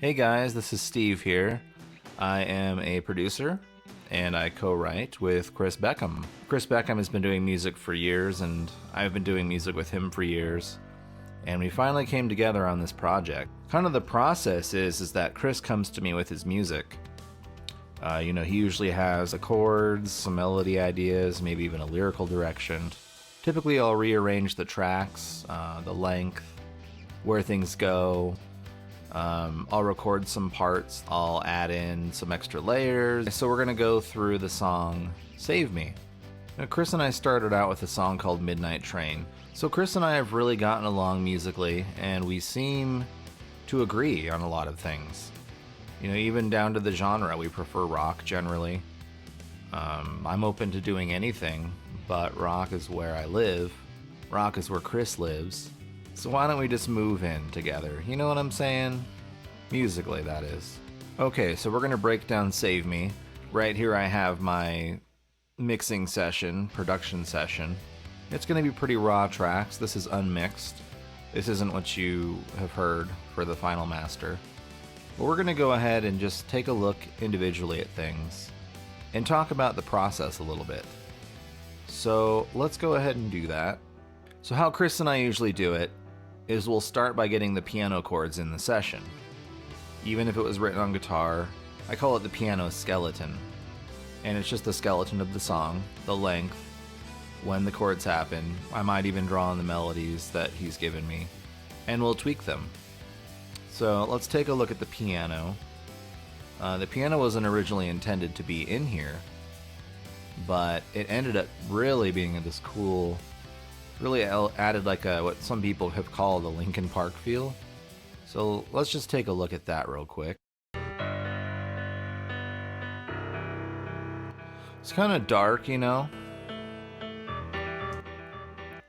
Hey guys, this is Steve here. I am a producer and I co-write with Chris Beckham. Chris Beckham has been doing music for years and I've been doing music with him for years. And we finally came together on this project. Kind of the process is that Chris comes to me with his music. He usually has the chords, some melody ideas, maybe even a lyrical direction. Typically I'll rearrange the tracks, the length, where things go. I'll record some parts, I'll add in some extra layers. So we're gonna go through the song Save Me. Now, Chris and I started out with a song called Midnight Train. So Chris and I have really gotten along musically and we seem to agree on a lot of things. Even down to the genre, we prefer rock generally. I'm open to doing anything, but rock is where I live. Rock is where Chris lives. So why don't we just move in together? You know what I'm saying? Musically, that is. Okay, so we're gonna break down Save Me. Right here I have my mixing session, production session. It's gonna be pretty raw tracks. This is unmixed. This isn't what you have heard for the final master. But we're gonna go ahead and just take a look individually at things and talk about the process a little bit. So let's go ahead and do that. So how Chris and I usually do it is we'll start by getting the piano chords in the session. Even if it was written on guitar, I call it the piano skeleton. And it's just the skeleton of the song, the length, when the chords happen. I might even draw on the melodies that he's given me, and we'll tweak them. So let's take a look at the piano. The piano wasn't originally intended to be in here, but it ended up really being this cool, really added like what some people have called a Linkin Park feel. So let's just take a look at that real quick. It's kind of dark, And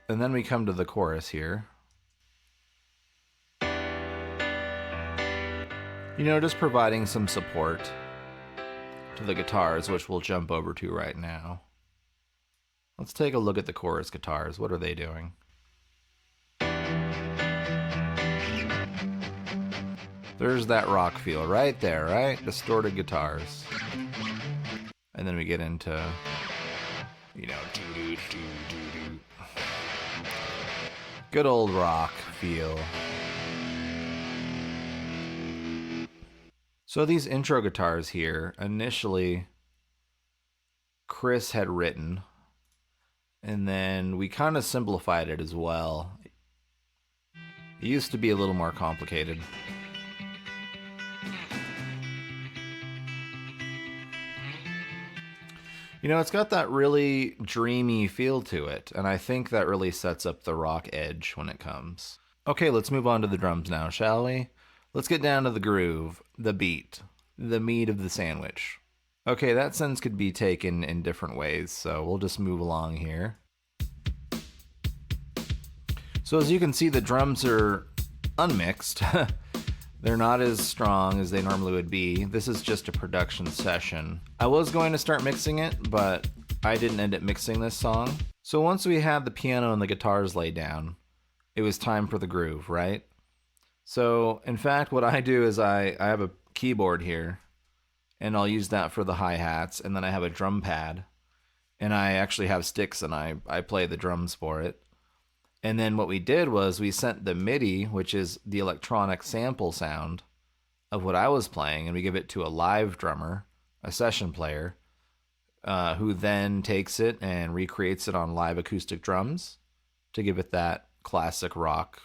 then we come to the chorus here. Just providing some support to the guitars, which we'll jump over to right now. Let's take a look at the chorus guitars. What are they doing? There's that rock feel right there, right? Distorted guitars. And then we get into, doo-doo-doo-doo-doo. Good old rock feel. So these intro guitars here, initially, Chris had written, and then we kind of simplified it as well. It used to be a little more complicated. It's got that really dreamy feel to it, and I think that really sets up the rock edge when it comes. Okay, let's move on to the drums now, shall we? Let's get down to the groove, the beat, the meat of the sandwich. Okay, that sentence could be taken in different ways, so we'll just move along here. So as you can see, the drums are unmixed. They're not as strong as they normally would be. This is just a production session. I was going to start mixing it, but I didn't end up mixing this song. So once we had the piano and the guitars laid down, it was time for the groove, right? So in fact, what I do is I have a keyboard here, and I'll use that for the hi-hats, and then I have a drum pad, and I actually have sticks, and I play the drums for it. And then what we did was we sent the MIDI, which is the electronic sample sound of what I was playing, and we give it to a live drummer, a session player, who then takes it and recreates it on live acoustic drums to give it that classic rock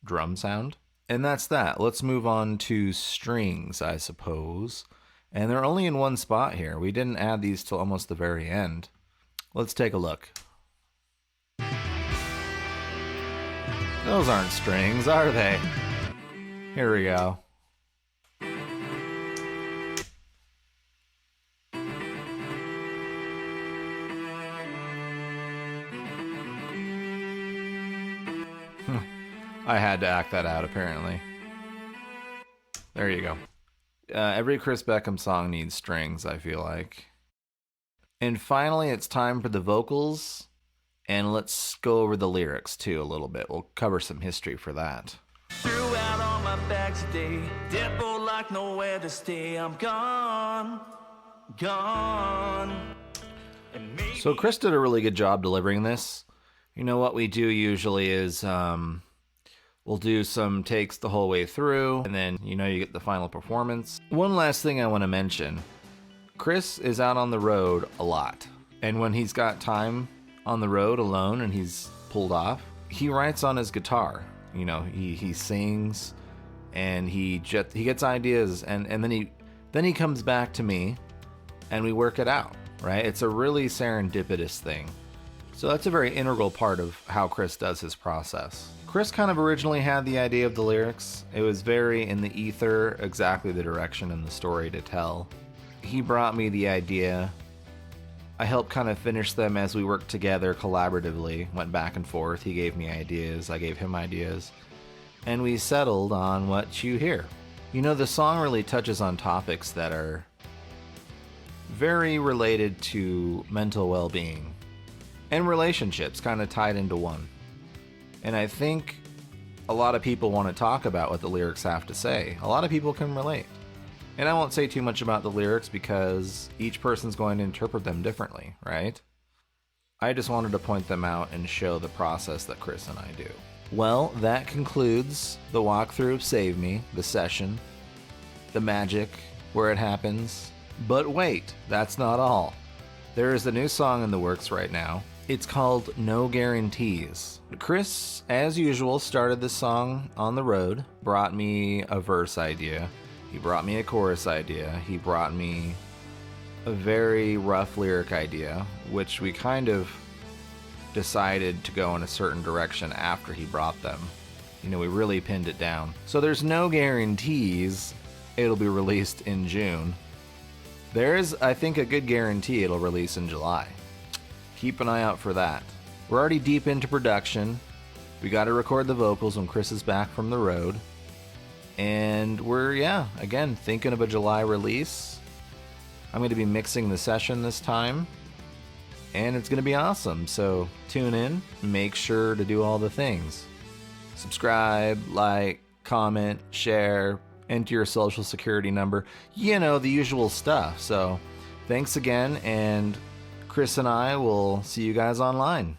drum sound. And that's that. Let's move on to strings, I suppose. And they're only in one spot here. We didn't add these till almost the very end. Let's take a look. Those aren't strings, are they? Here we go. I had to act that out, apparently. There you go. Every Chris Beckham song needs strings, I feel like. And finally, it's time for the vocals. And let's go over the lyrics, too, a little bit. We'll cover some history for that. Threw out all my bags today. Depot like nowhere to stay. I'm gone, gone. So Chris did a really good job delivering this. You know, what we do usually is we'll do some takes the whole way through, and then, you get the final performance. One last thing I want to mention. Chris is out on the road a lot. And when he's got time on the road alone and he's pulled off, he writes on his guitar. He sings and he gets ideas, and then he comes back to me and we work it out, right? It's a really serendipitous thing. So that's a very integral part of how Chris does his process. Chris kind of originally had the idea of the lyrics. It was very in the ether, exactly the direction and the story to tell. He brought me the idea. I helped kind of finish them as we worked together collaboratively, went back and forth. He gave me ideas, I gave him ideas, and we settled on what you hear. The song really touches on topics that are very related to mental well-being and relationships, kind of tied into one. And I think a lot of people want to talk about what the lyrics have to say. A lot of people can relate. And I won't say too much about the lyrics because each person's going to interpret them differently, right? I just wanted to point them out and show the process that Chris and I do. Well, that concludes the walkthrough of Save Me, the session, the magic, where it happens. But wait, that's not all. There is a new song in the works right now. It's called No Guarantees. Chris, as usual, started this song on the road, brought me a verse idea. He brought me a chorus idea. He brought me a very rough lyric idea, which we kind of decided to go in a certain direction after he brought them. We really pinned it down. So there's no guarantees it'll be released in June. There is, I think, a good guarantee it'll release in July. Keep an eye out for that. We're already deep into production. We got to record the vocals when Chris is back from the road. And we're, again, thinking of a July release. I'm going to be mixing the session this time. And it's going to be awesome. So tune in. Make sure to do all the things. Subscribe, like, comment, share, enter your social security number. The usual stuff. So thanks again, and Chris and I will see you guys online.